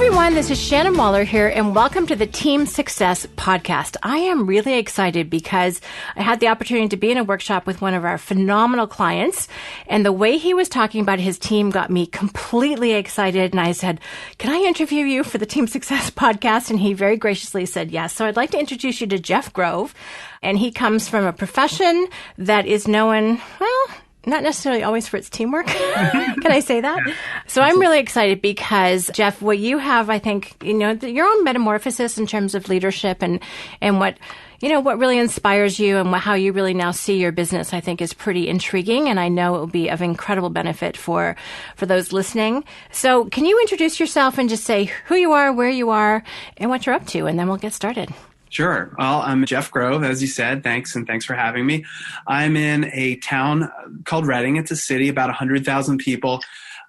everyone, this is Shannon Waller here, and welcome to the Team Success Podcast. I am really excited because I had the opportunity to be in a workshop with one of our phenomenal clients, and the way he was talking about his team got me completely excited, and I said, can I interview you for the Team Success Podcast? And he very graciously said yes. So I'd like to introduce you to Jeff Grove, and he comes from a profession that is known, well, not necessarily always for its teamwork. Can I say that? So I'm really excited because, Jeff, what you have, I think, your own metamorphosis in terms of leadership and what, what really inspires you and how you really now see your business, I think is pretty intriguing. And I know it will be of incredible benefit for those listening. So can you introduce yourself and just say who you are, where you are, and what you're up to? And then we'll get started. Sure. Well, I'm Jeff Grove, as you said. Thanks for having me. I'm in a town called Reading. It's a city, about 100,000 people,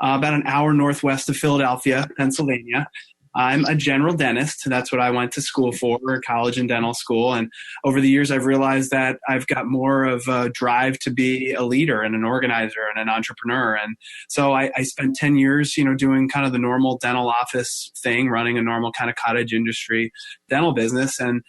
about an hour northwest of Philadelphia, Pennsylvania. I'm a general dentist. That's what I went to school for, college and dental school. And over the years, I've realized that I've got more of a drive to be a leader and an organizer and an entrepreneur. And so I spent 10 years, doing kind of the normal dental office thing, running a normal kind of cottage industry dental business, and,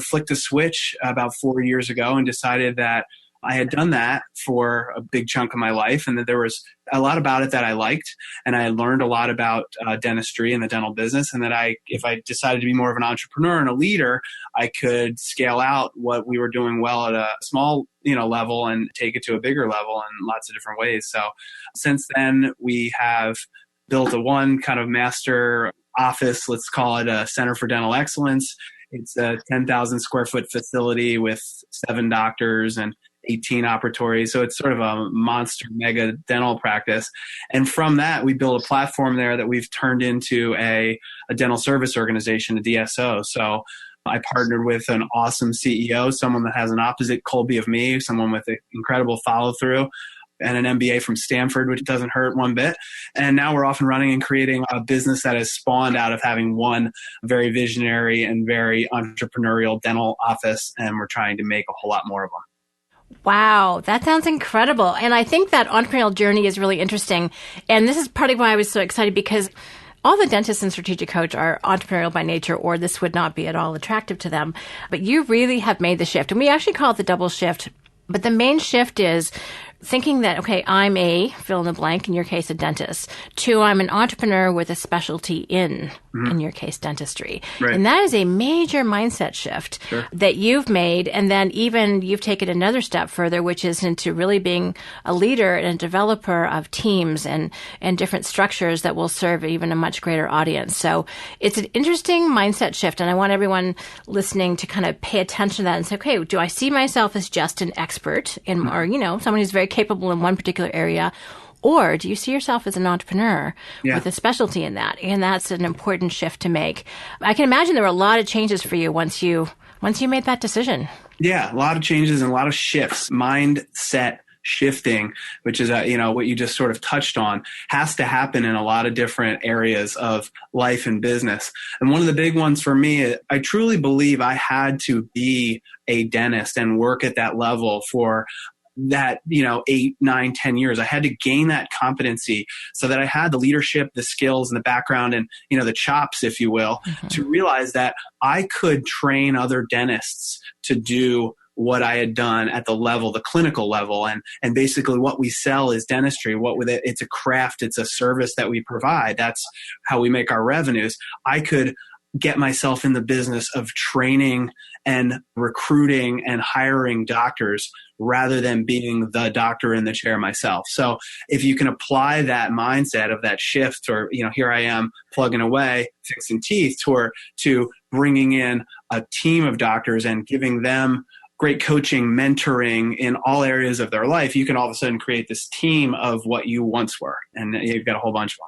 flicked a switch about 4 years ago and decided that I had done that for a big chunk of my life, and that there was a lot about it that I liked, and I had learned a lot about dentistry and the dental business, and that if I decided to be more of an entrepreneur and a leader, I could scale out what we were doing well at a small, level and take it to a bigger level in lots of different ways. So since then, we have built one kind of master office, let's call it a Center for Dental Excellence. It's a 10,000 square foot facility with 7 doctors and 18 operatories. So it's sort of a monster mega dental practice. And from that, we built a platform there that we've turned into a dental service organization, a DSO. So I partnered with an awesome CEO, someone that has an opposite Colby of me, someone with an incredible follow through, and an MBA from Stanford, which doesn't hurt one bit. And now we're off and running and creating a business that has spawned out of having one very visionary and very entrepreneurial dental office. And we're trying to make a whole lot more of them. Wow, that sounds incredible. And I think that entrepreneurial journey is really interesting. And this is part of why I was so excited, because all the dentists and strategic coach are entrepreneurial by nature, or this would not be at all attractive to them. But you really have made the shift. And we actually call it the double shift. But the main shift is thinking that, okay, I'm a fill in the blank, in your case, a dentist. 2, I'm an entrepreneur with a specialty in your case, dentistry. Right. And that is a major mindset shift that you've made. And then even you've taken another step further, which is into really being a leader and a developer of teams and different structures that will serve even a much greater audience. So it's an interesting mindset shift. And I want everyone listening to kind of pay attention to that and say, okay, do I see myself as just an expert in, or, someone who's very capable in one particular area? Or do you see yourself as an entrepreneur with a specialty in that? And that's an important shift to make. I can imagine there were a lot of changes for you once you made that decision. Yeah, a lot of changes and a lot of shifts. Mindset shifting, which is, what you just sort of touched on, has to happen in a lot of different areas of life and business. And one of the big ones for me, I truly believe I had to be a dentist and work at that level for that, 8, 9, 10 years. I had to gain that competency so that I had the leadership, the skills, and the background and, the chops, if you will, to realize that I could train other dentists to do what I had done at the level, the clinical level. And basically what we sell is dentistry. It's a craft. It's a service that we provide. That's how we make our revenues. I could get myself in the business of training and recruiting and hiring doctors rather than being the doctor in the chair myself. So if you can apply that mindset of that shift, or, here I am plugging away, fixing teeth, to bringing in a team of doctors and giving them great coaching, mentoring in all areas of their life, you can all of a sudden create this team of what you once were. And you've got a whole bunch of them.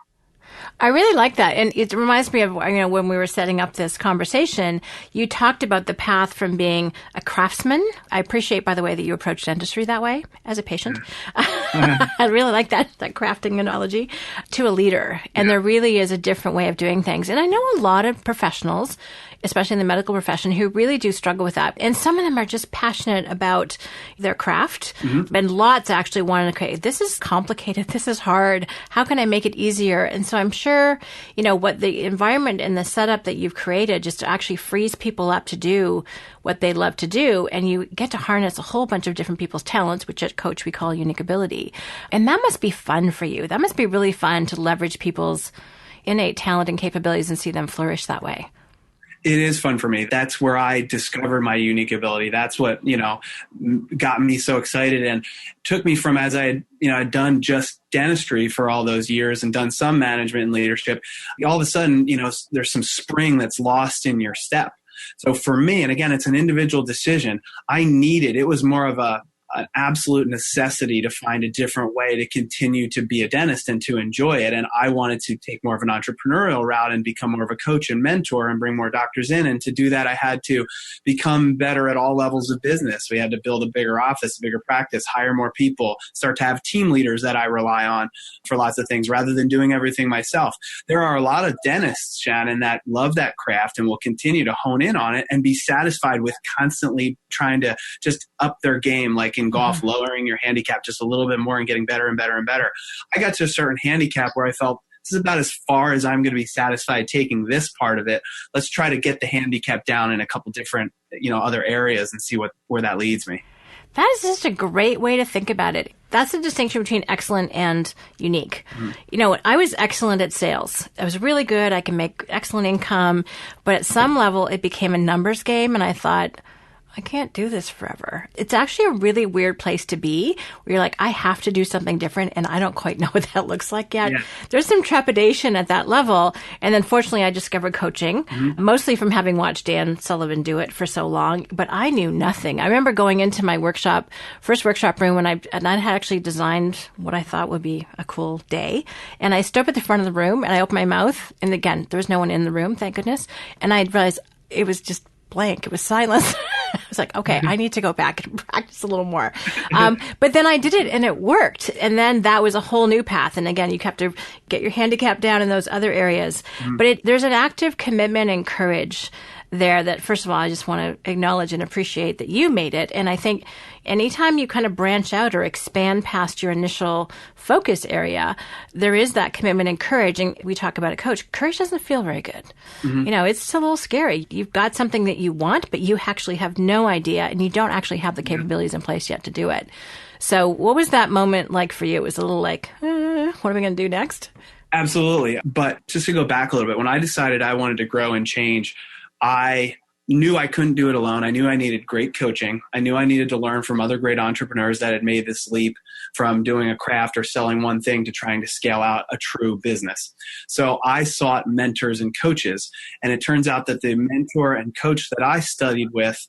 I really like that. And it reminds me of, when we were setting up this conversation, you talked about the path from being a craftsman. I appreciate, by the way, that you approach dentistry that way as a patient. I really like that crafting analogy, to a leader. And there really is a different way of doing things. And I know a lot of professionals, especially in the medical profession, who really do struggle with that. And some of them are just passionate about their craft. And lots actually want to, okay, this is complicated. This is hard. How can I make it easier? And so I'm sure, what the environment and the setup that you've created just actually frees people up to do what they love to do. And you get to harness a whole bunch of different people's talents, which at Coach we call unique ability. And that must be fun for you. That must be really fun to leverage people's innate talent and capabilities and see them flourish that way. It is fun for me. That's where I discovered my unique ability. That's what, got me so excited and took me from, as I'd done just dentistry for all those years and done some management and leadership. All of a sudden, there's some spring that's lost in your step. So for me, and again, it's an individual decision, it was more of an absolute necessity to find a different way to continue to be a dentist and to enjoy it. And I wanted to take more of an entrepreneurial route and become more of a coach and mentor and bring more doctors in. And to do that, I had to become better at all levels of business. We had to build a bigger office, a bigger practice, hire more people, start to have team leaders that I rely on for lots of things rather than doing everything myself. There are a lot of dentists, Shannon, that love that craft and will continue to hone in on it and be satisfied with constantly trying to just up their game, like in golf, lowering your handicap just a little bit more and getting better and better and better. I got to a certain handicap where I felt this is about as far as I'm going to be satisfied taking this part of it. Let's try to get the handicap down in a couple different, other areas and see where that leads me. That is just a great way to think about it. That's the distinction between excellent and unique. I was excellent at sales. I was really good. I can make excellent income. But at some level, it became a numbers game. And I thought, I can't do this forever. It's actually a really weird place to be where you're like, I have to do something different and I don't quite know what that looks like yet. Yeah. There's some trepidation at that level. And then fortunately I discovered coaching, mostly from having watched Dan Sullivan do it for so long, but I knew nothing. I remember going into my first workshop room and I had actually designed what I thought would be a cool day. And I stood up at the front of the room and I opened my mouth. And again, there was no one in the room, thank goodness. And I realized it was just blank. It was silence. I was like, okay, I need to go back and practice a little more. But then I did it and it worked. And then that was a whole new path. And again, you have to get your handicap down in those other areas. But there's an active commitment and courage there that, first of all, I just want to acknowledge and appreciate that you made it. And I think anytime you kind of branch out or expand past your initial focus area, there is that commitment and courage. And we talk about it, Coach. Courage doesn't feel very good. It's a little scary. You've got something that you want, but you actually have no idea and you don't actually have the capabilities in place yet to do it. So what was that moment like for you? It was a little like, what are we going to do next? Absolutely. But just to go back a little bit, when I decided I wanted to grow and change, I knew I couldn't do it alone. I knew I needed great coaching. I knew I needed to learn from other great entrepreneurs that had made this leap from doing a craft or selling one thing to trying to scale out a true business. So I sought mentors and coaches. And it turns out that the mentor and coach that I studied with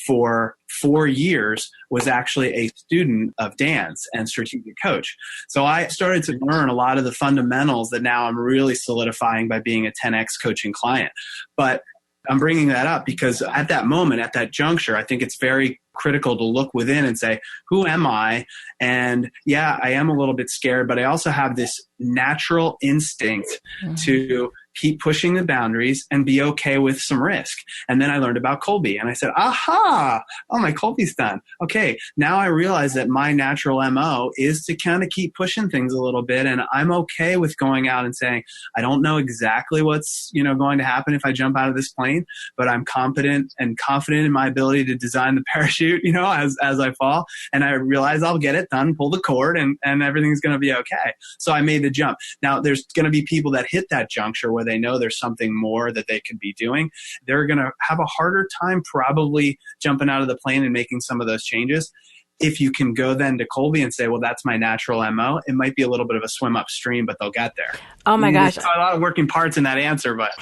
for 4 years was actually a student of Dan's and strategic coach. So I started to learn a lot of the fundamentals that now I'm really solidifying by being a 10X coaching client. But I'm bringing that up because at that moment, at that juncture, I think it's very critical to look within and say, who am I? And yeah, I am a little bit scared, but I also have this natural instinct to keep pushing the boundaries and be okay with some risk. And then I learned about Kolbe and I said, aha, oh, my Kolbe's done. Okay, now I realize that my natural MO is to kind of keep pushing things a little bit. And I'm okay with going out and saying, I don't know exactly what's going to happen if I jump out of this plane, but I'm confident in my ability to design the parachute, as I fall. And I realize I'll get it done, pull the cord, and everything's going to be okay. So I made the jump. Now, there's going to be people that hit that juncture where they know there's something more that they could be doing. They're going to have a harder time probably jumping out of the plane and making some of those changes. If you can go then to Kolbe and say, well, that's my natural MO, it might be a little bit of a swim upstream, but they'll get there. Oh my gosh. There's a lot of working parts in that answer, but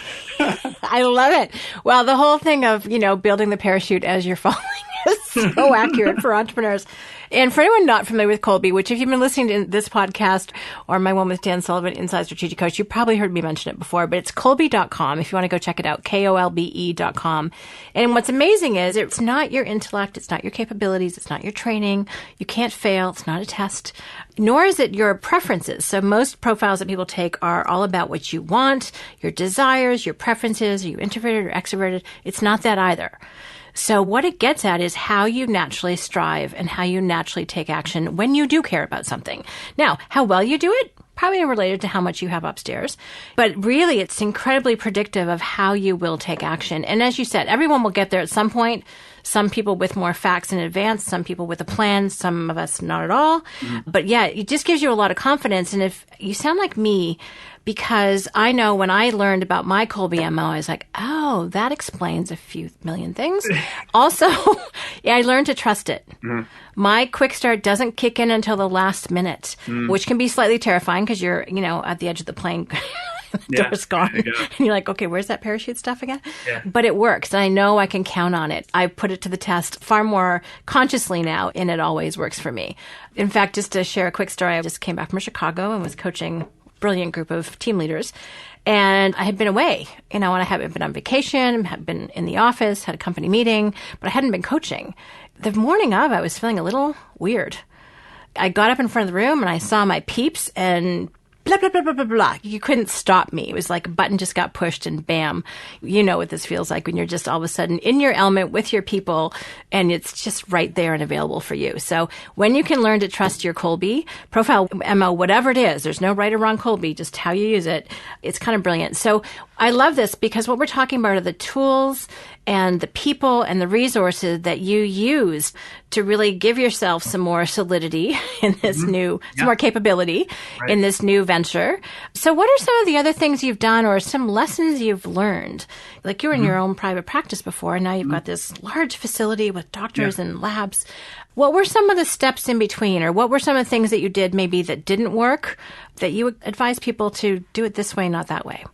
I love it. Well, the whole thing of, building the parachute as you're falling is so accurate for entrepreneurs. And for anyone not familiar with Kolbe, which if you've been listening to this podcast or my one with Dan Sullivan, Inside Strategic Coach, you probably heard me mention it before, but it's Kolbe.com if you want to go check it out, KOLBE.com. And what's amazing is it's not your intellect, it's not your capabilities, it's not your training. You can't fail. It's not a test, nor is it your preferences. So most profiles that people take are all about what you want, your desires, your preferences. Are you introverted or extroverted? It's not that either. So what it gets at is how you naturally strive and how you naturally take action when you do care about something. Now, how well you do it, probably related to how much you have upstairs. But really, it's incredibly predictive of how you will take action. And as you said, everyone will get there at some point. Some people with more facts in advance, some people with a plan, some of us not at all. Mm-hmm. But yeah, it just gives you a lot of confidence. And if you sound like me, because I know when I learned about my Kolbe MO, I was like, oh, that explains a few million things. Also, yeah, I learned to trust it. Mm-hmm. My quick start doesn't kick in until the last minute, which can be slightly terrifying because you're, at the edge of the plane. The door's gone. And you're like, okay, where's that parachute stuff again? Yeah. But it works. And I know I can count on it. I put it to the test far more consciously now, and it always works for me. In fact, just to share a quick story, I just came back from Chicago and was coaching a brilliant group of team leaders. And I had been away, and I hadn't been on vacation, had been in the office, had a company meeting, but I hadn't been coaching. The morning of, I was feeling a little weird. I got up in front of the room and I saw my peeps and blah, blah, blah, blah, blah, blah. You couldn't stop me. It was like a button just got pushed and bam. You know what this feels like when you're just all of a sudden in your element with your people and it's just right there and available for you. So when you can learn to trust your Kolbe, profile MO, whatever it is, there's no right or wrong Kolbe, just how you use it. It's kind of brilliant. So I love this because what we're talking about are the tools and the people and the resources that you use to really give yourself some more solidity in this some more capability in this new venture. So what are some of the other things you've done or some lessons you've learned? Like you were in your own private practice before, and now you've got this large facility with doctors and labs. What were some of the steps in between, or what were some of the things that you did maybe that didn't work that you would advise people to do it this way, not that way?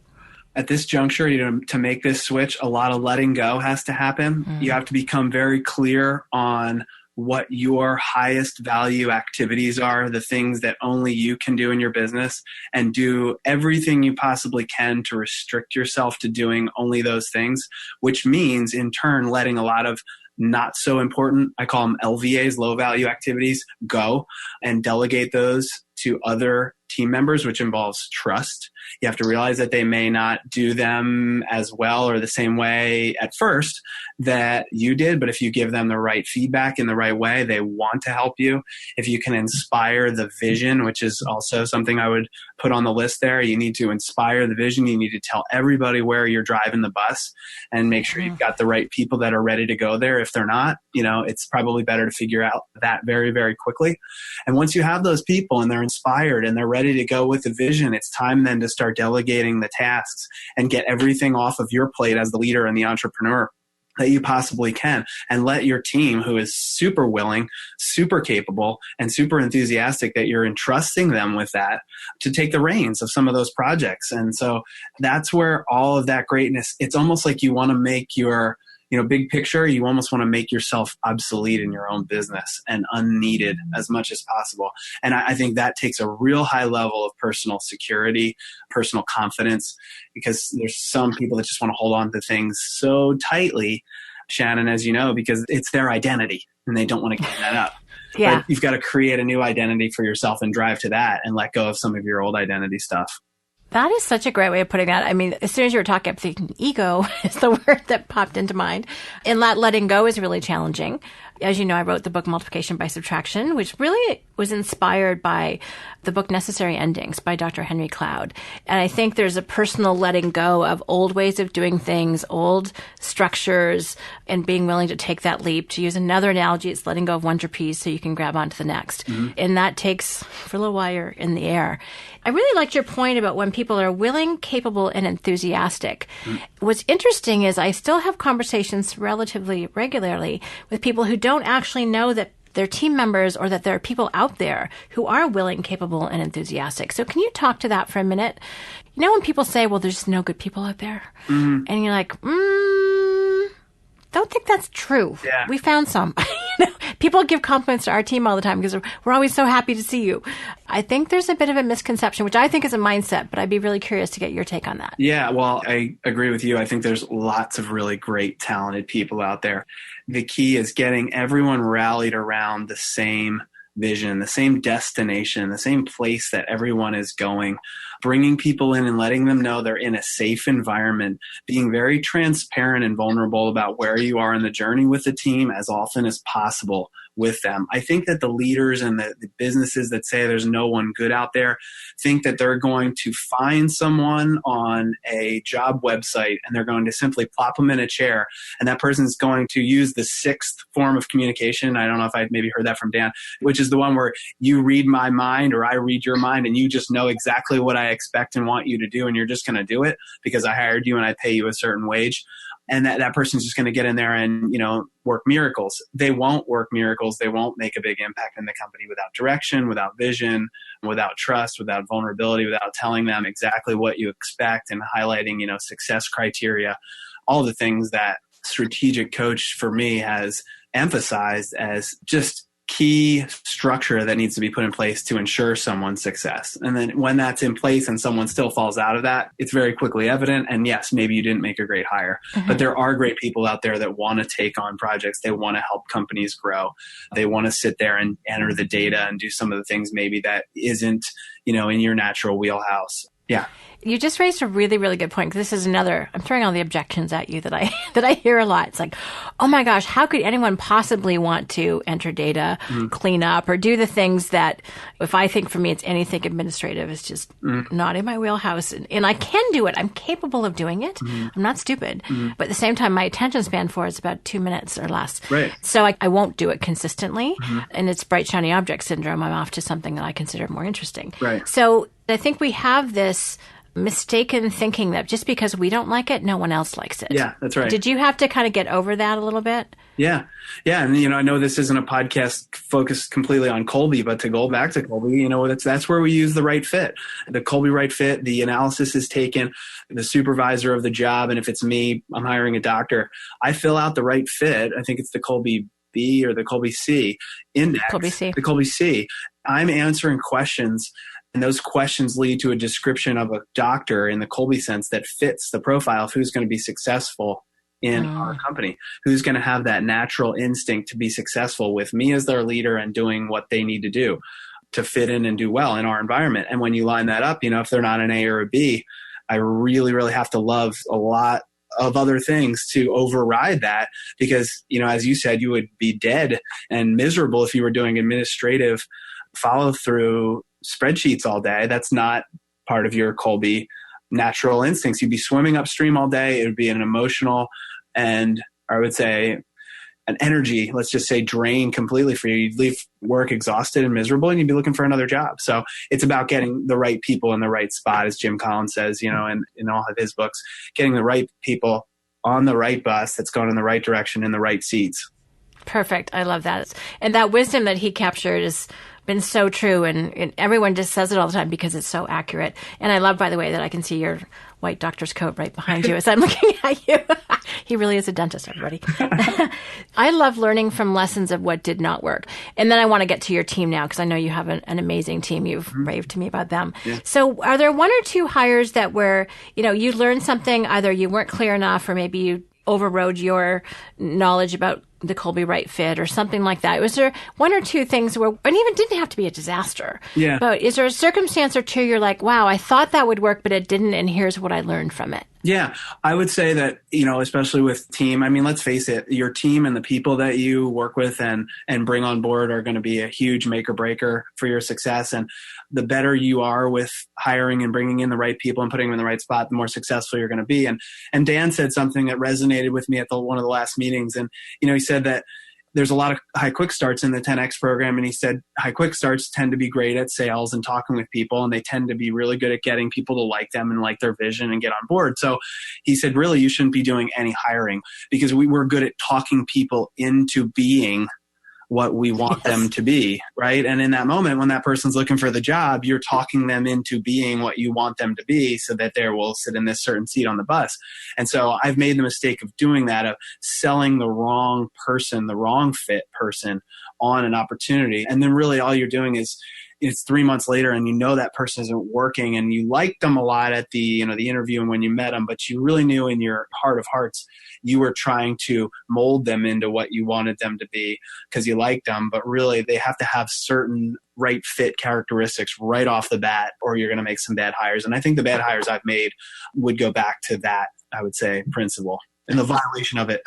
At this juncture, to make this switch, a lot of letting go has to happen. You have to become very clear on what your highest value activities are, the things that only you can do in your business, and do everything you possibly can to restrict yourself to doing only those things, which means in turn letting a lot of not so important, I call them LVAs, low value activities, go and delegate those to other team members, which involves trust. You have to realize that they may not do them as well or the same way at first that you did, but if you give them the right feedback in the right way, they want to help you. If you can inspire the vision, which is also something I would put on the list there, you need to inspire the vision. You need to tell everybody where you're driving the bus and make sure you've got the right people that are ready to go there. If they're not, it's probably better to figure out that very, very quickly. And once you have those people and they're inspired and they're ready to go with the vision, it's time then to start delegating the tasks and get everything off of your plate as the leader and the entrepreneur that you possibly can, and let your team, who is super willing, super capable, and super enthusiastic that you're entrusting them with that, to take the reins of some of those projects. And so that's where all of that greatness, it's almost like you want to make your big picture, you almost want to make yourself obsolete in your own business and unneeded as much as possible. And I think that takes a real high level of personal security, personal confidence, because there's some people that just want to hold on to things so tightly, Shannon, as you know, because it's their identity and they don't want to give that up. Yeah. But you've got to create a new identity for yourself and drive to that and let go of some of your old identity stuff. That is such a great way of putting that. I mean, as soon as you were talking, I'm thinking ego is the word that popped into mind. And letting go is really challenging. As you know, I wrote the book Multiplication by Subtraction, which really was inspired by the book Necessary Endings by Dr. Henry Cloud. And I think there's a personal letting go of old ways of doing things, old structures, and being willing to take that leap. To use another analogy, it's letting go of one trapeze so you can grab onto the next. Mm-hmm. And that takes for a little while you're in the air. I really liked your point about when people are willing, capable, and enthusiastic. Mm-hmm. What's interesting is I still have conversations relatively regularly with people who don't actually know that they're team members or that there are people out there who are willing, capable, and enthusiastic. So can you talk to that for a minute? You know when people say, well, there's no good people out there? Mm-hmm. And you're like, don't think that's true. Yeah. We found some. People give compliments to our team all the time because we're always so happy to see you. I think there's a bit of a misconception, which I think is a mindset, but I'd be really curious to get your take on that. Yeah, well, I agree with you. I think there's lots of really great, talented people out there. The key is getting everyone rallied around the same vision, the same destination, the same place that everyone is going, bringing people in and letting them know they're in a safe environment, being very transparent and vulnerable about where you are in the journey with the team as often as possible with them. I think that the leaders and the businesses that say there's no one good out there think that they're going to find someone on a job website and they're going to simply plop them in a chair, and that person's going to use the sixth form of communication. I don't know if I maybe heard that from Dan, which is the one where you read my mind or I read your mind and you just know exactly what I expect and want you to do, and you're just going to do it because I hired you and I pay you a certain wage. And that person's just going to get in there and, work miracles. They won't work miracles. They won't make a big impact in the company without direction, without vision, without trust, without vulnerability, without telling them exactly what you expect and highlighting, success criteria, all the things that strategic coach for me has emphasized as just key structure that needs to be put in place to ensure someone's success. And then when that's in place and someone still falls out of that, it's very quickly evident. And yes, maybe you didn't make a great hire, but there are great people out there that want to take on projects. They want to help companies grow. They want to sit there and enter the data and do some of the things maybe that isn't, in your natural wheelhouse. Yeah. You just raised a really, really good point. This is another, I'm throwing all the objections at you that I hear a lot. It's like, oh my gosh, how could anyone possibly want to enter data, clean up, or do the things that, if I think for me, it's anything administrative, it's just not in my wheelhouse. And I can do it. I'm capable of doing it. I'm not stupid. But at the same time, my attention span for it's about 2 minutes or less. Right. So I won't do it consistently. And it's bright, shiny object syndrome. I'm off to something that I consider more interesting. Right. So I think we have this mistaken thinking that just because we don't like it, no one else likes it. Yeah, that's right. Did you have to kind of get over that a little bit? Yeah. And, I know this isn't a podcast focused completely on Kolbe, but to go back to Kolbe, that's where we use the right fit. The Kolbe right fit, the analysis is taken, the supervisor of the job. And if it's me, I'm hiring a doctor, I fill out the right fit. I think it's the Kolbe B or the Kolbe C index. Kolbe C. The Kolbe C. I'm answering questions, and those questions lead to a description of a doctor in the Kolbe sense that fits the profile of who's going to be successful in our company, who's going to have that natural instinct to be successful with me as their leader and doing what they need to do to fit in and do well in our environment. And when you line that up, if they're not an A or a B, I really, really have to love a lot of other things to override that, because, as you said, you would be dead and miserable if you were doing administrative follow through spreadsheets all day. That's not part of your Kolbe natural instincts. You'd be swimming upstream all day. It would be an emotional and, I would say, an energy, let's just say, drain completely for you. You'd leave work exhausted and miserable, and you'd be looking for another job. So it's about getting the right people in the right spot, as Jim Collins says, in all of his books, getting the right people on the right bus that's going in the right direction in the right seats. Perfect. I love that. And that wisdom that he captured has been so true, and everyone just says it all the time because it's so accurate. And I love, by the way, that I can see your white doctor's coat right behind you as I'm looking at you. He really is a dentist, everybody. I love learning from lessons of what did not work. And then I want to get to your team now, because I know you have an amazing team. You've raved to me about them. Yeah. So are there one or two hires that where, you learned something, either you weren't clear enough or maybe you overrode your knowledge about the Kolbe right fit or something like that? Was there one or two things where, and even didn't have to be a disaster, but is there a circumstance or two you're like, wow, I thought that would work, but it didn't, and here's what I learned from it? Yeah, I would say that, especially with team, let's face it, your team and the people that you work with and bring on board are going to be a huge make or breaker for your success. And the better you are with hiring and bringing in the right people and putting them in the right spot, the more successful you're going to be. And Dan said something that resonated with me at one of the last meetings. And, he said that there's a lot of high quick starts in the 10X program. And he said high quick starts tend to be great at sales and talking with people. And they tend to be really good at getting people to like them and like their vision and get on board. So he said, really, you shouldn't be doing any hiring, because we're good at talking people into being what we want them to be, right? And in that moment, when that person's looking for the job, you're talking them into being what you want them to be so that they will sit in this certain seat on the bus. And so I've made the mistake of doing that, of selling the wrong person, the wrong fit person on an opportunity. And then really all you're doing is, it's 3 months later and that person isn't working, and you liked them a lot at the interview and when you met them, but you really knew in your heart of hearts you were trying to mold them into what you wanted them to be because you liked them. But really they have to have certain right fit characteristics right off the bat, or you're going to make some bad hires. And I think the bad hires I've made would go back to that, I would say, principle. and the violation of it.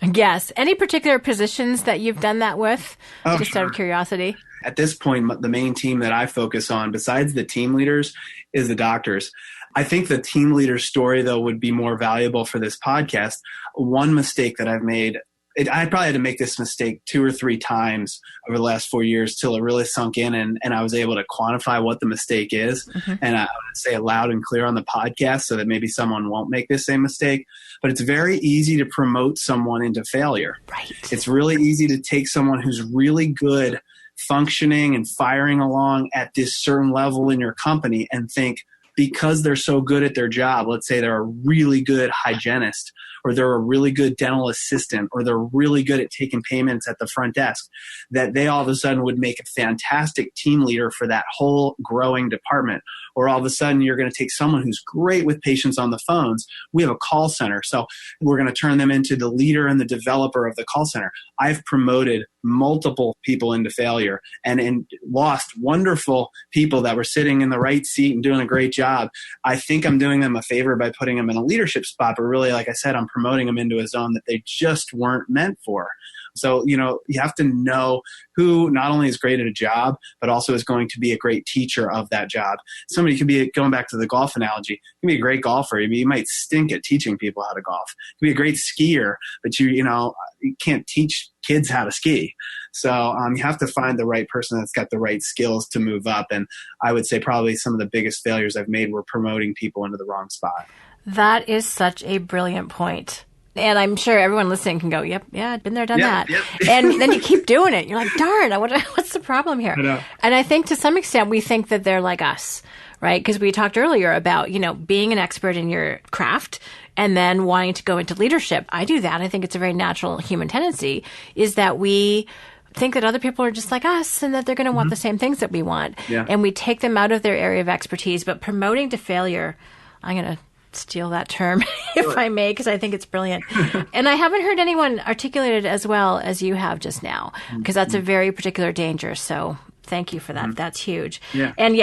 Yes. Any particular positions that you've done that with? Just Sure. out of curiosity. At this point, the main team that I focus on, besides the team leaders, is the doctors. I think the team leader story, though, would be more valuable for this podcast. One mistake that I've made, I probably had to make this mistake 2 or 3 times over the last 4 years till it really sunk in and I was able to quantify what the mistake is. And I would say it loud and clear on the podcast so that maybe someone won't make this same mistake. But it's very easy to promote someone into failure. Right. It's really easy to take someone who's really good functioning and firing along at this certain level in your company and think, because they're so good at their job, let's say they're a really good hygienist, or they're a really good dental assistant, or they're really good at taking payments at the front desk, that they all of a sudden would make a fantastic team leader for that whole growing department. Or all of a sudden you're going to take someone who's great with patients on the phones. We have a call center, so we're going to turn them into the leader and the developer of the call center. I've promoted multiple people into failure and lost wonderful people that were sitting in the right seat and doing a great job. I think I'm doing them a favor by putting them in a leadership spot, but really, like I said, I'm promoting them into a zone that they just weren't meant for. So, you have to know who not only is great at a job, but also is going to be a great teacher of that job. Somebody could be, going back to the golf analogy, can be a great golfer. You might stink at teaching people how to golf. You can be a great skier, but you can't teach kids how to ski. So you have to find the right person that's got the right skills to move up. And I would say probably some of the biggest failures I've made were promoting people into the wrong spot. That is such a brilliant point. And I'm sure everyone listening can go, yep, yeah, I've been there, done that. Yep. And then you keep doing it. You're like, darn, what's the problem here? I know. And I think to some extent we think that they're like us, right? Because we talked earlier about, being an expert in your craft and then wanting to go into leadership. I do that. I think it's a very natural human tendency, is that we think that other people are just like us and that they're going to want the same things that we want. Yeah. And we take them out of their area of expertise. But promoting to failure, I'm going to steal that term if I may, because I think it's brilliant. And I haven't heard anyone articulate it as well as you have just now, because that's a very particular danger. So thank you for that. That's huge. Yeah. And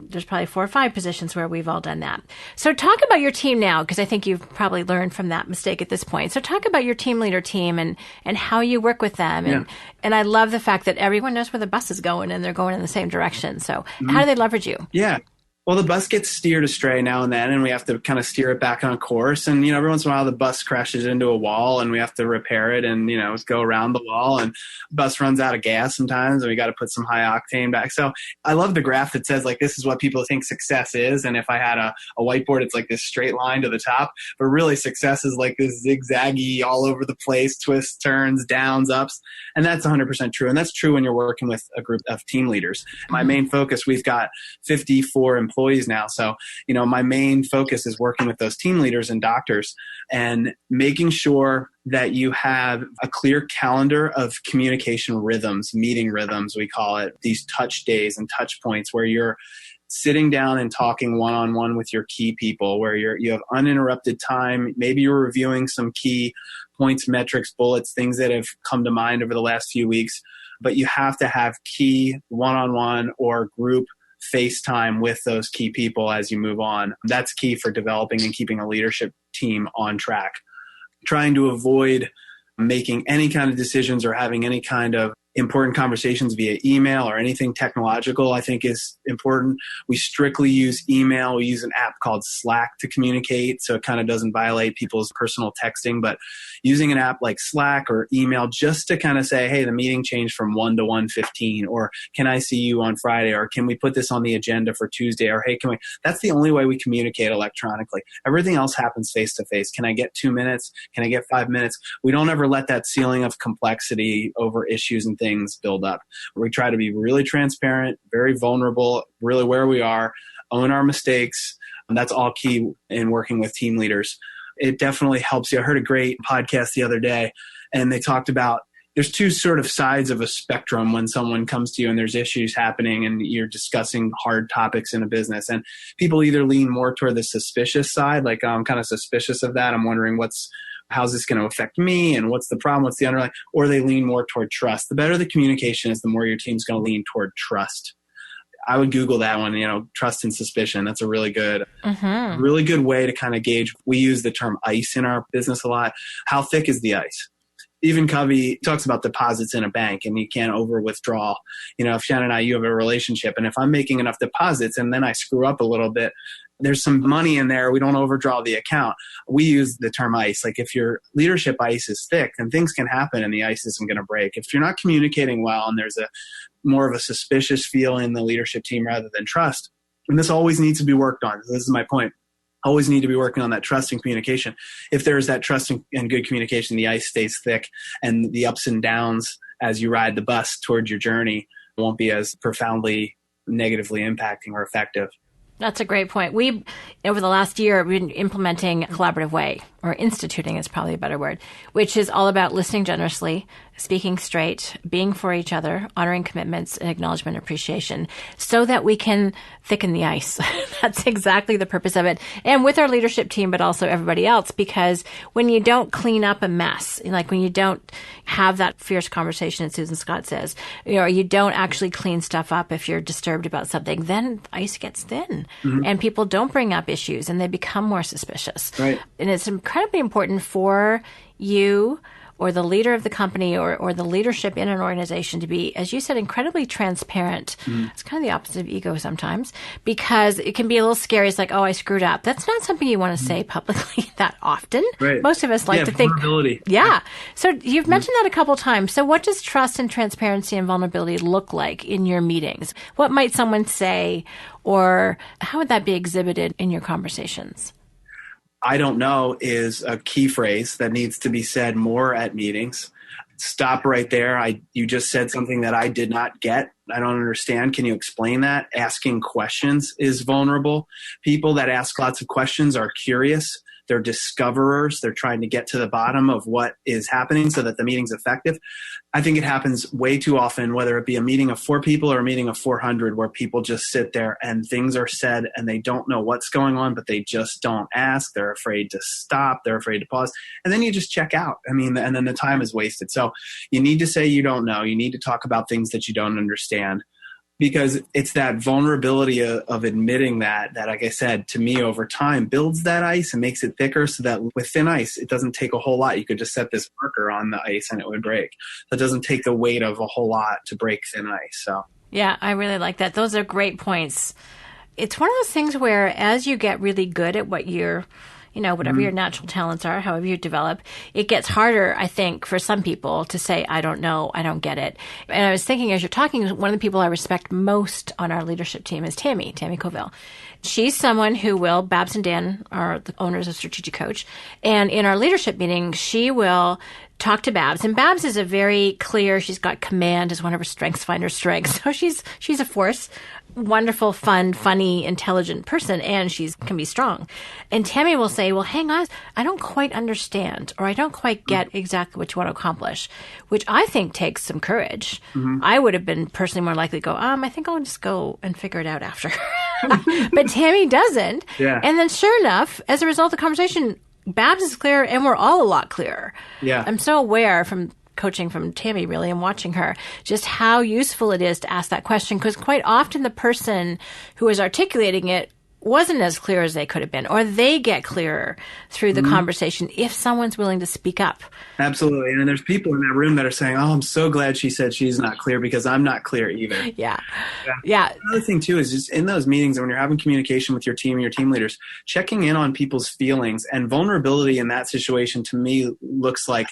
there's probably 4 or 5 positions where we've all done that. So talk about your team now, because I think you've probably learned from that mistake at this point. So talk about your team leader team and how you work with them. And I love the fact that everyone knows where the bus is going and they're going in the same direction. So how do they leverage you? Yeah. Well, the bus gets steered astray now and then, and we have to kind of steer it back on course. And, every once in a while the bus crashes into a wall and we have to repair it and, go around the wall, and the bus runs out of gas sometimes and we got to put some high octane back. So I love the graph that says like, this is what people think success is. And if I had a whiteboard, it's like this straight line to the top, but really success is like this zigzaggy all over the place, twists, turns, downs, ups. And that's 100% true. And that's true when you're working with a group of team leaders. My main focus, we've got 54 employees now. So, my main focus is working with those team leaders and doctors and making sure that you have a clear calendar of communication rhythms, meeting rhythms, we call it, these touch days and touch points where you're sitting down and talking one-on-one with your key people, where you have uninterrupted time. Maybe you're reviewing some key points, metrics, bullets, things that have come to mind over the last few weeks, but you have to have key one-on-one or group FaceTime with those key people as you move on. That's key for developing and keeping a leadership team on track. Trying to avoid making any kind of decisions or having any kind of important conversations via email or anything technological, I think is important. We strictly use email. We use an app called Slack to communicate, so it kind of doesn't violate people's personal texting, but using an app like Slack or email just to kind of say, hey, the meeting changed from 1 to 1:15, or can I see you on Friday, or can we put this on the agenda for Tuesday, or hey, that's the only way we communicate electronically. Everything else happens face to face. Can I get 2 minutes? Can I get 5 minutes? We don't ever let that ceiling of complexity over issues and things build up. We try to be really transparent, very vulnerable, really where we are, own our mistakes. And that's all key in working with team leaders. It definitely helps you. I heard a great podcast the other day, and they talked about there's 2 sort of sides of a spectrum when someone comes to you and there's issues happening and you're discussing hard topics in a business. And people either lean more toward the suspicious side, like I'm kind of suspicious of that. I'm wondering how's this going to affect me and what's the problem, what's the underlying, or they lean more toward trust. The better the communication is, the more your team's going to lean toward trust. I would Google that one, trust and suspicion. That's a really good way to kind of gauge. We use the term ice in our business a lot. How thick is the ice? Even Covey talks about deposits in a bank, and you can't over withdraw. If Shannon and you have a relationship, and if I'm making enough deposits and then I screw up a little bit, there's some money in there. We don't overdraw the account. We use the term ice. Like if your leadership ice is thick, then things can happen and the ice isn't going to break. If you're not communicating well and there's more of a suspicious feel in the leadership team rather than trust, and this always needs to be worked on. This is my point. Always need to be working on that trust and communication. If there's that trust and good communication, the ice stays thick, and the ups and downs as you ride the bus towards your journey won't be as profoundly negatively impacting or effective. That's a great point. We, over the last year, we've been implementing a collaborative way, or instituting is probably a better word, which is all about listening generously, speaking straight, being for each other, honoring commitments and acknowledgement and appreciation so that we can thicken the ice. That's exactly the purpose of it. And with our leadership team, but also everybody else, because when you don't clean up a mess, like when you don't have that fierce conversation, as Susan Scott says, or you don't actually clean stuff up if you're disturbed about something, then ice gets thin and people don't bring up issues and they become more suspicious. Right. And it's incredibly important for you or the leader of the company or the leadership in an organization to be, as you said, incredibly transparent. It's kind of the opposite of ego sometimes, because it can be a little scary. It's like, oh, I screwed up. That's not something you want to say publicly that often. Right. Most of us like to think. Vulnerability. Yeah. So you've mentioned that a couple of times. So what does trust and transparency and vulnerability look like in your meetings? What might someone say, or how would that be exhibited in your conversations? I don't know is a key phrase that needs to be said more at meetings. Stop right there. You just said something that I did not get. I don't understand. Can you explain that? Asking questions is vulnerable. People that ask lots of questions are curious. They're discoverers. They're trying to get to the bottom of what is happening so that the meeting's effective. I think it happens way too often, whether it be a meeting of 4 people or a meeting of 400, where people just sit there and things are said and they don't know what's going on, but they just don't ask. They're afraid to stop. They're afraid to pause. And then you just check out. And then the time is wasted. So you need to say you don't know. You need to talk about things that you don't understand. Because it's that vulnerability of admitting that, like I said, to me over time builds that ice and makes it thicker so that with thin ice, it doesn't take a whole lot. You could just set this marker on the ice and it would break. That doesn't take the weight of a whole lot to break thin ice. So yeah, I really like that. Those are great points. It's one of those things where as you get really good at what you're whatever your natural talents are, however you develop, it gets harder, I think, for some people to say, I don't know, I don't get it. And I was thinking as you're talking, one of the people I respect most on our leadership team is Tammy Coville. She's someone who will, Babs and Dan are the owners of Strategic Coach. And in our leadership meeting, she will talk to Babs. And Babs is a very clear, she's got command as one of her strengths, find her strengths. So she's a force. Wonderful, fun, funny, intelligent person, and she can be strong. And Tammy will say, well, hang on, I don't quite understand, or I don't quite get exactly what you want to accomplish, which I think takes some courage. I would have been personally more likely to go, I think I'll just go and figure it out after. But Tammy doesn't. Yeah. And then sure enough, as a result of the conversation, Babs is clear and we're all a lot clearer. Yeah. I'm so aware from coaching from Tammy, really, and watching her, just how useful it is to ask that question, because quite often the person who is articulating it wasn't as clear as they could have been, or they get clearer through the conversation if someone's willing to speak up. Absolutely. And there's people in that room that are saying, oh, I'm so glad she said she's not clear because I'm not clear either. Yeah. Another thing too is just in those meetings when you're having communication with your team and your team leaders, checking in on people's feelings and vulnerability in that situation to me looks like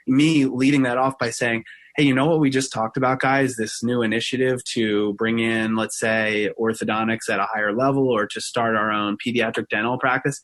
me leading that off by saying, hey, you know what we just talked about, guys? This new initiative to bring in, let's say, orthodontics at a higher level or to start our own pediatric dental practice.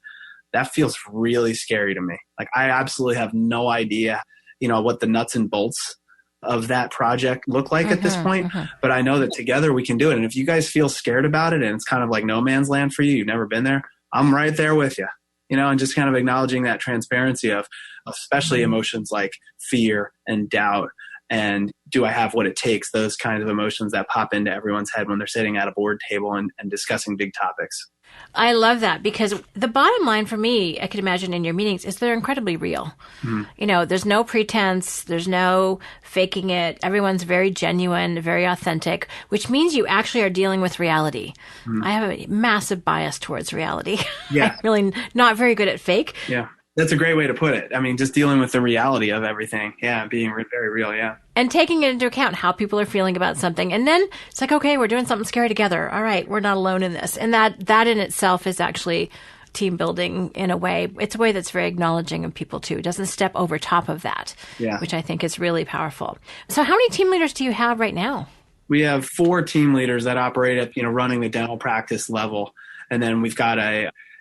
That feels really scary to me. Like I absolutely have no idea, what the nuts and bolts of that project look like at this point. But I know that together we can do it. And if you guys feel scared about it and it's kind of like no man's land for you, you've never been there, I'm right there with you. And just kind of acknowledging that transparency of especially emotions like fear and doubt And do I have what it takes? Those kinds of emotions that pop into everyone's head when they're sitting at a board table and discussing big topics. I love that, because the bottom line for me, I could imagine in your meetings, is they're incredibly real. Mm-hmm. There's no pretense. There's no faking it. Everyone's very genuine, very authentic, which means you actually are dealing with reality. Mm-hmm. I have a massive bias towards reality. Yeah. I'm really not very good at fake. Yeah. That's a great way to put it. I mean, just dealing with the reality of everything. Yeah, being very real, yeah. And taking it into account how people are feeling about something. And then it's like, okay, we're doing something scary together. All right, we're not alone in this. And that in itself is actually team building in a way. It's a way that's very acknowledging of people too. It doesn't step over top of that, which I think is really powerful. So how many team leaders do you have right now? We have 4 team leaders that operate at, running the dental practice level. And then we've got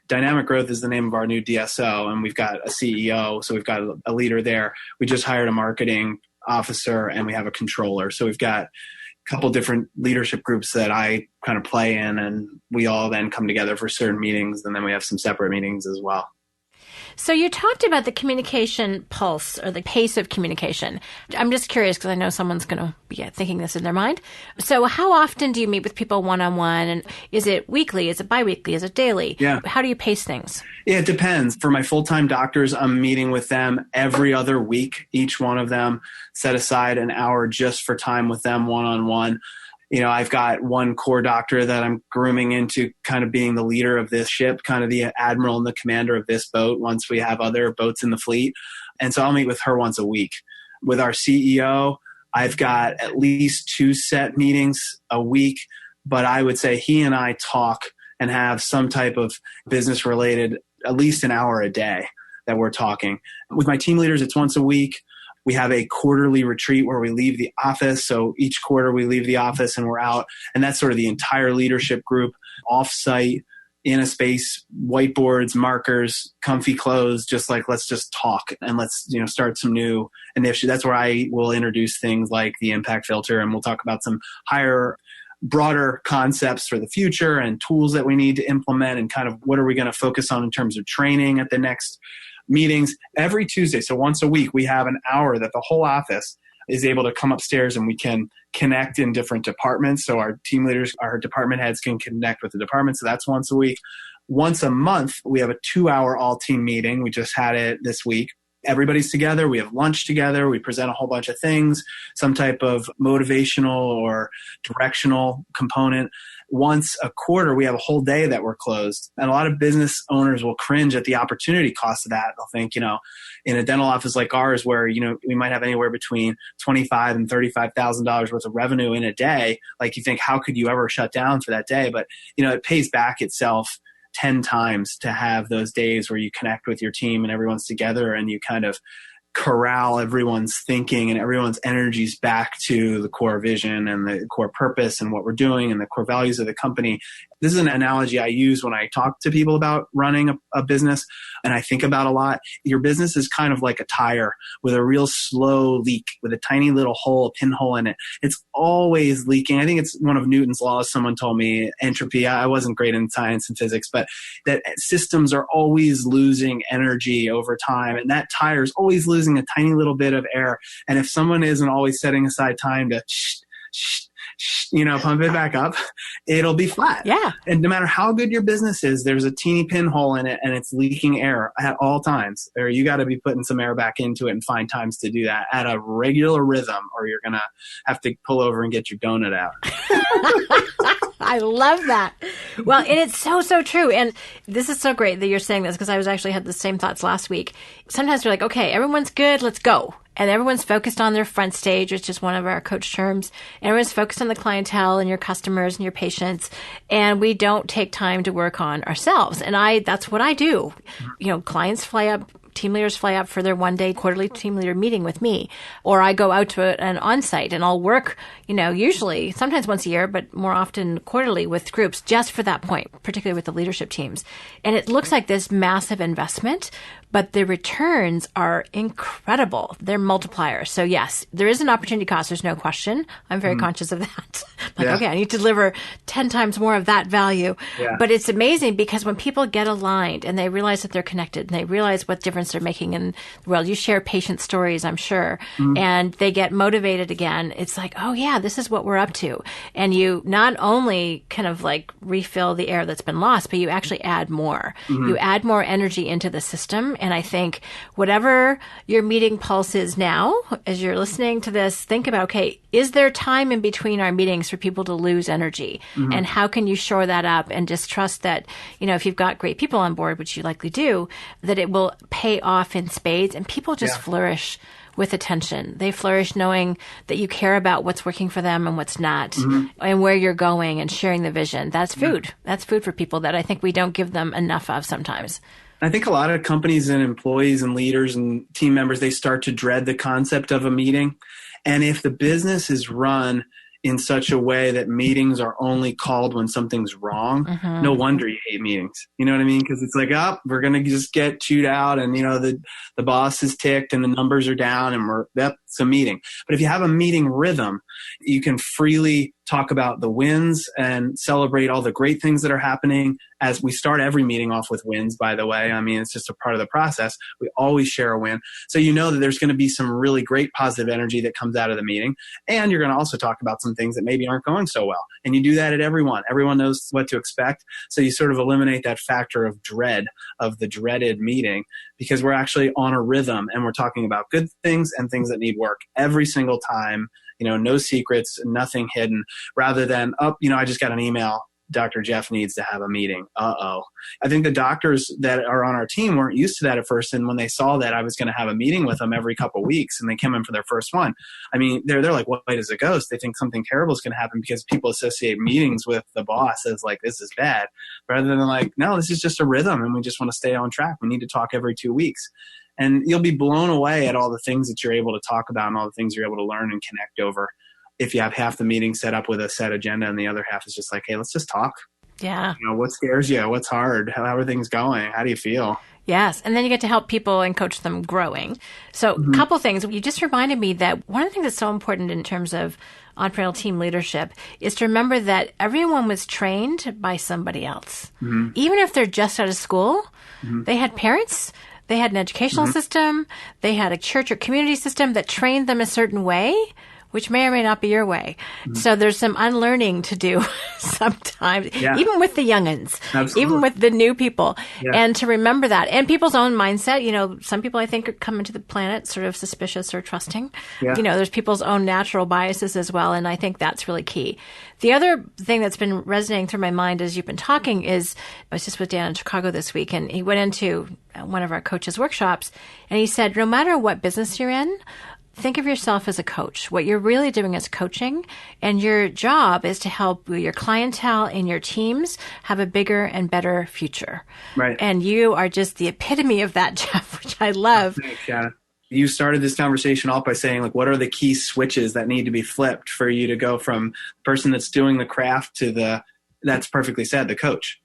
Dynamic Growth is the name of our new DSO, and we've got a CEO, so we've got a leader there. We just hired a marketing officer, and we have a controller. So we've got a couple different leadership groups that I kind of play in, and we all then come together for certain meetings, and then we have some separate meetings as well. So you talked about the communication pulse, or the pace of communication. I'm just curious because I know someone's going to be thinking this in their mind. So how often do you meet with people one-on-one? And is it weekly? Is it biweekly? Is it daily? Yeah. How do you pace things? Yeah, it depends. For my full-time doctors, I'm meeting with them every other week. Each one of them set aside an hour just for time with them one-on-one. I've got one core doctor that I'm grooming into kind of being the leader of this ship, kind of the admiral and the commander of this boat once we have other boats in the fleet. And so I'll meet with her once a week. With our CEO, I've got at least 2 set meetings a week, but I would say he and I talk and have some type of business related, at least an hour a day that we're talking. With my team leaders, it's once a week. We have a quarterly retreat where we leave the office. So each quarter we leave the office and we're out. And that's sort of the entire leadership group off-site in a space, whiteboards, markers, comfy clothes, just like, let's just talk and let's, start some new initiatives. That's where I will introduce things like the impact filter, and we'll talk about some broader concepts for the future and tools that we need to implement, and kind of what are we going to focus on in terms of training at the next meetings. Every Tuesday, so once a week, we have an hour that the whole office is able to come upstairs and we can connect in different departments. So our team leaders, our department heads can connect with the departments. So that's once a week. Once a month, we have a 2-hour all-team meeting. We just had it this week. Everybody's together. We have lunch together. We present a whole bunch of things, some type of motivational or directional component. Once a quarter, we have a whole day that we're closed. And a lot of business owners will cringe at the opportunity cost of that. They'll think, in a dental office like ours, where, we might have anywhere between $25,000 and $35,000 worth of revenue in a day. Like, you think, how could you ever shut down for that day? But, it pays back itself 10 times to have those days where you connect with your team and everyone's together and you kind of corral everyone's thinking and everyone's energies back to the core vision and the core purpose and what we're doing and the core values of the company. This is an analogy I use when I talk to people about running a business, and I think about a lot. Your business is kind of like a tire with a real slow leak with a tiny little hole, pinhole in it. It's always leaking. I think it's one of Newton's laws. Someone told me entropy. I wasn't great in science and physics, but that systems are always losing energy over time, and that tire is always losing a tiny little bit of air. And if someone isn't always setting aside time to pump it back up, it'll be flat. Yeah. And no matter how good your business is, there's a teeny pinhole in it and it's leaking air at all times. Or you got to be putting some air back into it and find times to do that at a regular rhythm, or you're going to have to pull over and get your donut out. I love that. Well, and it's so, so true. And this is so great that you're saying this, because I actually had the same thoughts last week. Sometimes we're like, okay, everyone's good, let's go. And everyone's focused on their front stage, which is one of our coach terms. Everyone's focused on the clientele and your customers and your patients. And we don't take time to work on ourselves. And that's what I do. Clients fly up, team leaders fly up for their one-day quarterly team leader meeting with me, or I go out to an on-site and I'll work, usually sometimes once a year, but more often quarterly with groups just for that point, particularly with the leadership teams. And it looks like this massive investment, but the returns are incredible. They're multipliers. So yes, there is an opportunity cost. There's no question. I'm very conscious of that. Okay, I need to deliver 10 times more of that value. Yeah. But it's amazing because when people get aligned and they realize that they're connected and they realize what difference difference they're making in the world. You share patient stories, I'm sure, Mm-hmm. and they get motivated again. It's like, oh yeah, this is what we're up to. And you not only kind of like refill the air that's been lost, but you actually add more. Mm-hmm. You add more energy into the system. And I think whatever your meeting pulse is now, as you're listening to this, think about, okay, is there time in between our meetings for people to lose energy? Mm-hmm. And how can you shore that up and just trust that, if you've got great people on board, which you likely do, that it will pay off in spades and people just flourish with attention. They flourish knowing that you care about what's working for them and what's not, and where you're going and sharing the vision. That's food. Yeah. That's food for people that I think we don't give them enough of sometimes. I think a lot of companies and employees and leaders and team members, they start to dread the concept of a meeting. And if the business is run in such a way that meetings are only called when something's wrong, no wonder you hate meetings. You know what I mean? Because it's like, we're going to just get chewed out and, the boss is ticked and the numbers are down and that's a meeting. But if you have a meeting rhythm, you can freely talk about the wins and celebrate all the great things that are happening. As we start every meeting off with wins, by the way. I mean, it's just a part of the process. We always share a win. So you know that there's going to be some really great positive energy that comes out of the meeting. And you're going to also talk about some things that maybe aren't going so well. And you do that at everyone. Everyone knows what to expect. So you sort of eliminate that factor of dread, of the dreaded meeting, because we're actually on a rhythm and we're talking about good things and things that need work every single time. No secrets, nothing hidden, rather than, I just got an email. Dr. Jeff needs to have a meeting. I think the doctors that are on our team weren't used to that at first. And when they saw that I was going to have a meeting with them every couple of weeks and they came in for their first one, I mean, they're like, what way does it go? So they think something terrible is going to happen because people associate meetings with the boss as like, this is bad, rather than like, no, this is just a rhythm and we just want to stay on track. We need to talk every 2 weeks. And you'll be blown away at all the things that you're able to talk about and all the things you're able to learn and connect over. If you have half the meeting set up with a set agenda and the other half is just like, hey, let's just talk. Yeah. What scares you? What's hard? How are things going? How do you feel? Yes. And then you get to help people and coach them growing. So a couple things. You just reminded me that one of the things that's so important in terms of entrepreneurial team leadership is to remember that everyone was trained by somebody else. Even if they're just out of school, they had parents. They had an educational system. They had a church or community system that trained them a certain way, which may or may not be your way. So there's some unlearning to do sometimes, even with the youngins, even with the new people, and to remember that. And people's own mindset, some people I think come into the planet sort of suspicious or trusting. There's people's own natural biases as well, and I think that's really key. The other thing that's been resonating through my mind as you've been talking is, I was just with Dan in Chicago this week, and he went into one of our coaches' workshops, and he said, no matter what business you're in, think of yourself as a coach. What you're really doing is coaching, and your job is to help your clientele and your teams have a bigger and better future. Right. And you are just the epitome of that, Jeff, which I love. Thanks, Shannon. You started this conversation off by saying, like, what are the key switches that need to be flipped for you to go from the person that's doing the craft to that's perfectly said, the coach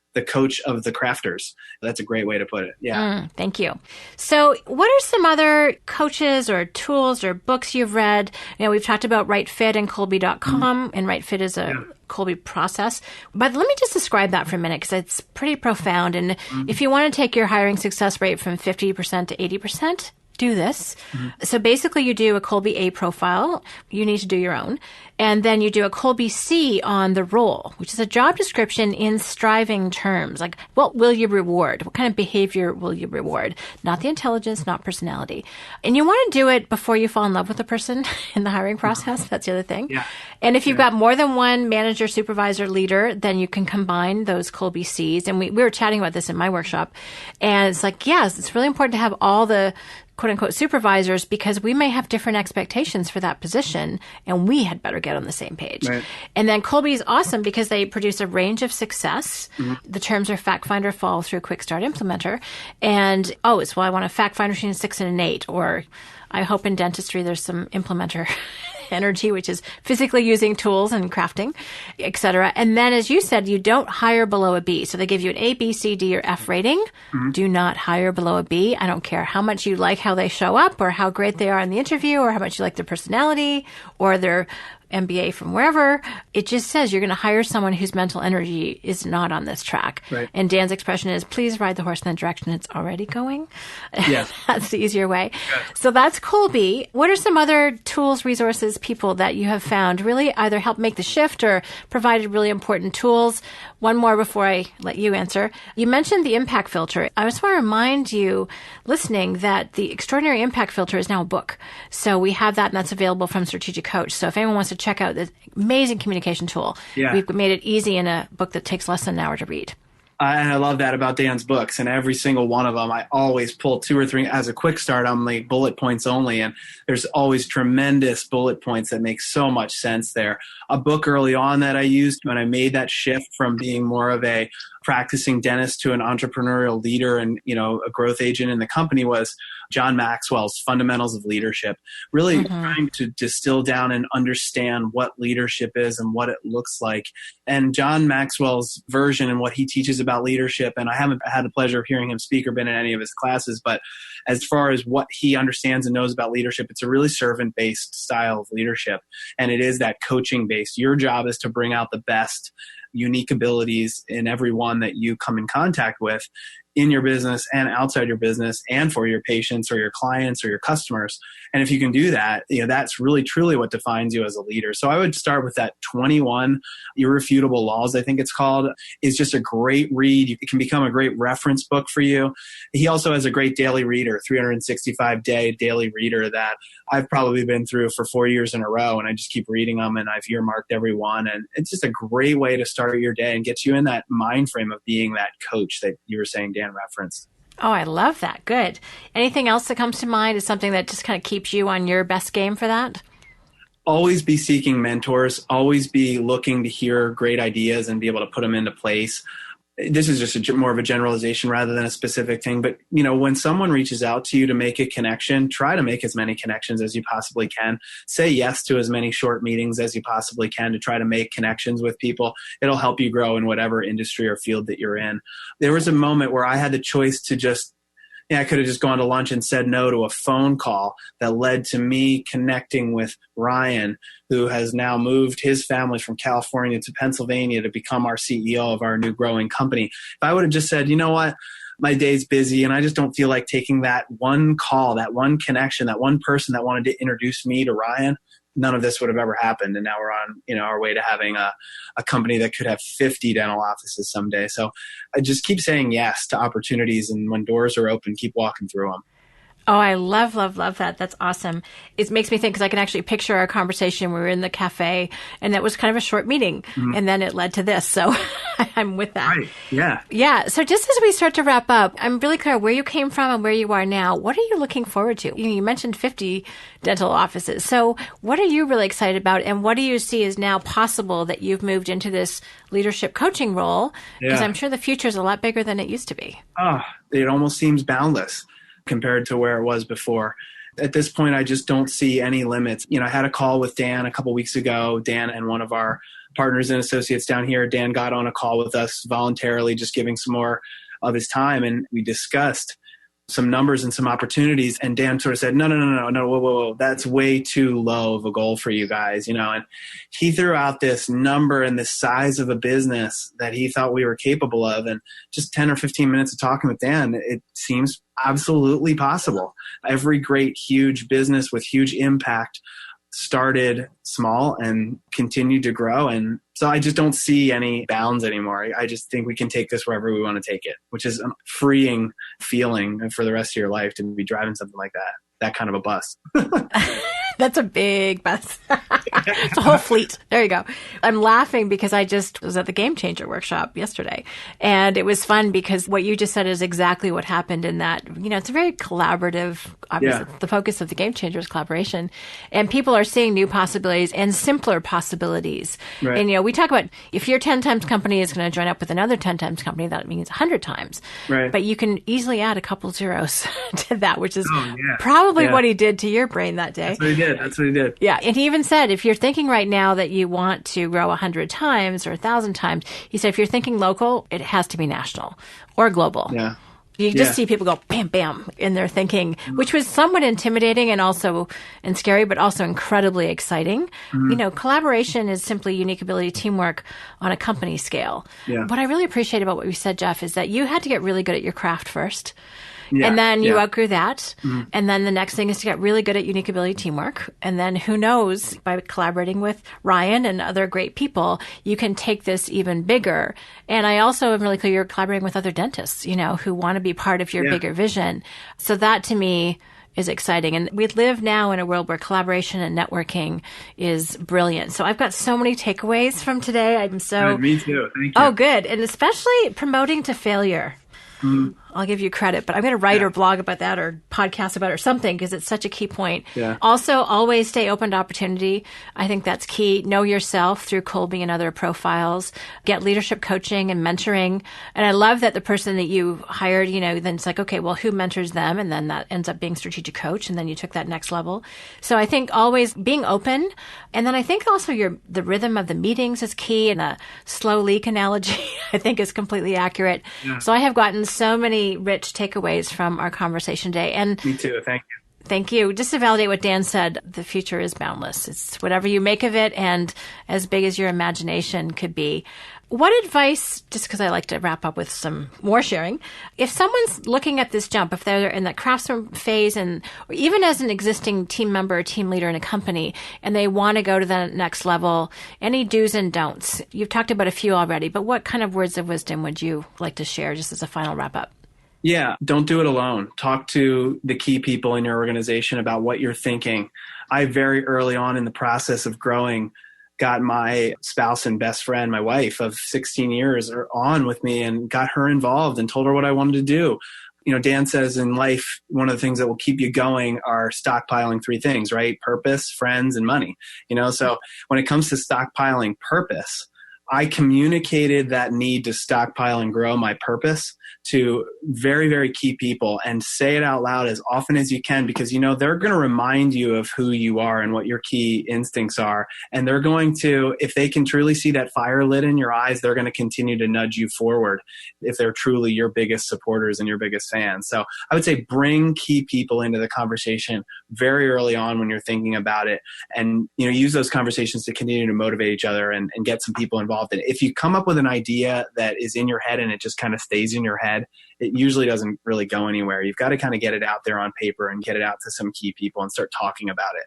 of the crafters. That's a great way to put it. Yeah. Thank you. So what are some other coaches or tools or books you've read? We've talked about Right Fit and Kolbe.com, and Right Fit is a Kolbe process. But let me just describe that for a minute because it's pretty profound. And if you want to take your hiring success rate from 50% to 80%, do this. So basically you do a Kolbe A profile. You need to do your own. And then you do a Kolbe C on the role, which is a job description in striving terms. Like, what will you reward? What kind of behavior will you reward? Not the intelligence, not personality. And you want to do it before you fall in love with the person in the hiring process. That's the other thing. Yeah. And if you've got more than one manager, supervisor, leader, then you can combine those Kolbe Cs. And we were chatting about this in my workshop. And it's like, yes, it's really important to have all the quote unquote supervisors because we may have different expectations for that position and we had better get on the same page. Right. And then Kolbe is awesome because they produce a range of success. The terms are fact finder, follow through, quick start, implementer. And, it's, well, I want a fact finder between a 6 and an 8, or I hope in dentistry there's some implementer energy, which is physically using tools and crafting, et cetera. And then, as you said, you don't hire below a B. So they give you an A, B, C, D, or F rating. Do not hire below a B. I don't care how much you like how they show up or how great they are in the interview or how much you like their personality or their MBA from wherever. It just says you're going to hire someone whose mental energy is not on this track. Right. And Dan's expression is, please ride the horse in the direction it's already going. Yes. That's the easier way. Yes. So that's cool, B. What are some other tools, resources, people that you have found really either help make the shift or provided really important tools? One more before I let you answer. You mentioned the impact filter. I just want to remind you listening that the Extraordinary Impact Filter is now a book. So we have that, and that's available from Strategic Coach. So if anyone wants to check out this amazing communication tool, we've made it easy in a book that takes less than an hour to read. And I love that about Dan's books. And every single one of them, I always pull 2 or 3. As a quick start, I'm like bullet points only. And there's always tremendous bullet points that make so much sense there. A book early on that I used when I made that shift from being more of a practicing dentist to an entrepreneurial leader and, a growth agent in the company was John Maxwell's Fundamentals of Leadership, really trying to distill down and understand what leadership is and what it looks like. And John Maxwell's version and what he teaches about leadership, and I haven't had the pleasure of hearing him speak or been in any of his classes, but as far as what he understands and knows about leadership, it's a really servant-based style of leadership. And it is that coaching-based. Your job is to bring out the best unique abilities in everyone that you come in contact with in your business and outside your business and for your patients or your clients or your customers. And if you can do that, that's really truly what defines you as a leader. So I would start with that 21 Irrefutable Laws, I think it's called, is just a great read. It can become a great reference book for you. He also has a great daily reader, 365-day daily reader that I've probably been through for 4 years in a row. And I just keep reading them and I've earmarked every one. And it's just a great way to start your day and get you in that mind frame of being that coach that you were saying, Dan referenced. Oh, I love that. Good. Anything else that comes to mind is something that just kind of keeps you on your best game for that? Always be seeking mentors, always be looking to hear great ideas and be able to put them into place. This is just more of a generalization rather than a specific thing. But, when someone reaches out to you to make a connection, try to make as many connections as you possibly can. Say yes to as many short meetings as you possibly can to try to make connections with people. It'll help you grow in whatever industry or field that you're in. There was a moment where I had the choice to I could have just gone to lunch and said no to a phone call that led to me connecting with Ryan, who has now moved his family from California to Pennsylvania to become our CEO of our new growing company. If I would have just said, you know what, my day's busy and I just don't feel like taking that one call, that one connection, that one person that wanted to introduce me to Ryan, none of this would have ever happened. And now we're on, our way to having a company that could have 50 dental offices someday. So I just keep saying yes to opportunities. And when doors are open, keep walking through them. Oh, I love, love, love that. That's awesome. It makes me think, because I can actually picture our conversation. We were in the cafe and that was kind of a short meeting and then it led to this. So I'm with that. Right. Yeah. Yeah. So just as we start to wrap up, I'm really clear where you came from and where you are now. What are you looking forward to? You mentioned 50 dental offices. So what are you really excited about? And what do you see is now possible that you've moved into this leadership coaching role? Because I'm sure the future is a lot bigger than it used to be. Oh, it almost seems boundless compared to where it was before. At this point, I just don't see any limits. I had a call with Dan a couple weeks ago. Dan and one of our partners and associates down here, Dan got on a call with us voluntarily, just giving some more of his time. And we discussed some numbers and some opportunities. And Dan sort of said, no, whoa. That's way too low of a goal for you guys, and he threw out this number and the size of a business that he thought we were capable of. And just 10 or 15 minutes of talking with Dan, it seems absolutely possible. Every great, huge business with huge impact started small and continued to grow. And so I just don't see any bounds anymore. I just think we can take this wherever we want to take it, which is a freeing feeling for the rest of your life to be driving something like that kind of a bus. That's a big bus. It's a whole fleet. There you go. I'm laughing because I just was at the Game Changer workshop yesterday. And it was fun because what you just said is exactly what happened in that, it's a very collaborative, obviously the focus of the Game Changer is collaboration. And people are seeing new possibilities and simpler possibilities. Right. And, we talk about if your 10 times company is going to join up with another 10 times company, that means 100 times. Right. But you can easily add a couple zeros to that, which is probably what he did to your brain that day. That's what he did. Yeah. And he even said, if you're thinking right now that you want to grow 100 times or 1,000 times, he said, if you're thinking local, it has to be national or global. Yeah. You just see people go bam, bam in their thinking, which was somewhat intimidating and scary, but also incredibly exciting. Collaboration is simply unique ability teamwork on a company scale. Yeah. What I really appreciate about what you said, Jeff, is that you had to get really good at your craft first. Yeah, and then you outgrew that. And then the next thing is to get really good at unique ability teamwork. And then who knows, by collaborating with Ryan and other great people, you can take this even bigger. And I also am really clear you're collaborating with other dentists, who want to be part of your bigger vision. So that to me is exciting. And we live now in a world where collaboration and networking is brilliant. So I've got so many takeaways from today. I'm so... Me too. Thank you. Oh, good. And especially promoting to failure. I'll give you credit, but I'm going to write or blog about that or podcast about it or something because it's such a key point. Yeah. Also, always stay open to opportunity. I think that's key. Know yourself through Colby and other profiles. Get leadership coaching and mentoring. And I love that the person that you hired, then it's like, okay, well, who mentors them? And then that ends up being strategic coach. And then you took that next level. So I think always being open. And then I think also the rhythm of the meetings is key. And a slow leak analogy, I think, is completely accurate. Yeah. So I have gotten so many rich takeaways from our conversation today. And me too. Thank you. Thank you. Just to validate what Dan said, the future is boundless. It's whatever you make of it and as big as your imagination could be. What advice, just because I like to wrap up with some more sharing, if someone's looking at this jump, if they're in that craftsman phase or even as an existing team member or team leader in a company and they want to go to the next level, any do's and don'ts? You've talked about a few already, but what kind of words of wisdom would you like to share just as a final wrap up? Yeah, don't do it alone. Talk to the key people in your organization about what you're thinking. I very early on in the process of growing got my spouse and best friend, my wife of 16 years, on with me and got her involved and told her what I wanted to do. Dan says in life, one of the things that will keep you going are stockpiling three things, right? Purpose, friends, and money. So when it comes to stockpiling purpose, I communicated that need to stockpile and grow my purpose to very, very key people and say it out loud as often as you can because, they're going to remind you of who you are and what your key instincts are. And they're going to, if they can truly see that fire lit in your eyes, they're going to continue to nudge you forward if they're truly your biggest supporters and your biggest fans. So I would say bring key people into the conversation very early on when you're thinking about it and, use those conversations to continue to motivate each other and get some people involved. If you come up with an idea that is in your head and it just kind of stays in your head, it usually doesn't really go anywhere. You've got to kind of get it out there on paper and get it out to some key people and start talking about it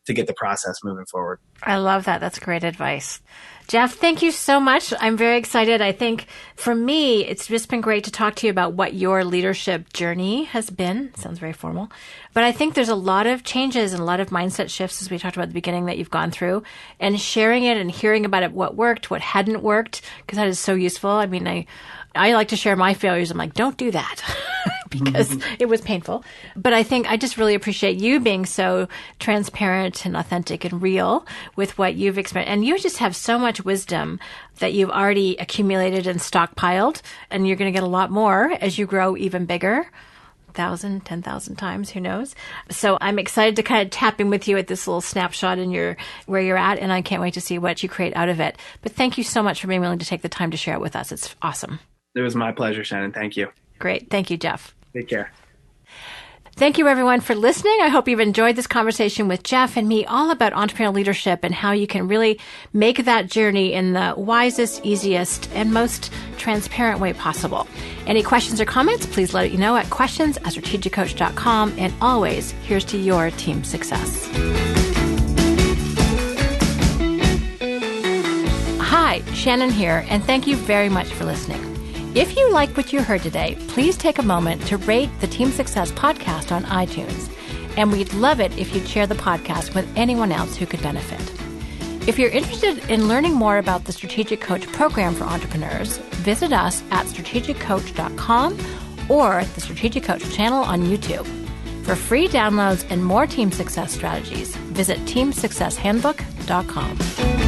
to get the process moving forward. I love that. That's great advice. Jeff, thank you so much. I'm very excited. I think for me, it's just been great to talk to you about what your leadership journey has been. Sounds very formal. But I think there's a lot of changes and a lot of mindset shifts, as we talked about at the beginning, that you've gone through. And sharing it and hearing about it, what worked, what hadn't worked, because that is so useful. I mean, I like to share my failures. I'm like, don't do that because it was painful. But I think I just really appreciate you being so transparent and authentic and real with what you've experienced. And you just have so much wisdom that you've already accumulated and stockpiled. And you're going to get a lot more as you grow even bigger. 1,000, 10,000 times, who knows? So I'm excited to kind of tap in with you at this little snapshot in where you're at, and I can't wait to see what you create out of it. But thank you so much for being willing to take the time to share it with us. It's awesome. It was my pleasure, Shannon. Thank you. Great. Thank you, Jeff. Take care. Thank you, everyone, for listening. I hope you've enjoyed this conversation with Jeff and me all about entrepreneurial leadership and how you can really make that journey in the wisest, easiest, and most transparent way possible. Any questions or comments, please let it know at questions@strategiccoach.com. And always, here's to your team success. Hi, Shannon here, and thank you very much for listening. If you like what you heard today, please take a moment to rate the Team Success podcast on iTunes. And we'd love it if you'd share the podcast with anyone else who could benefit. If you're interested in learning more about the Strategic Coach program for entrepreneurs, visit us at strategiccoach.com or the Strategic Coach channel on YouTube. For free downloads and more team success strategies, visit teamsuccesshandbook.com.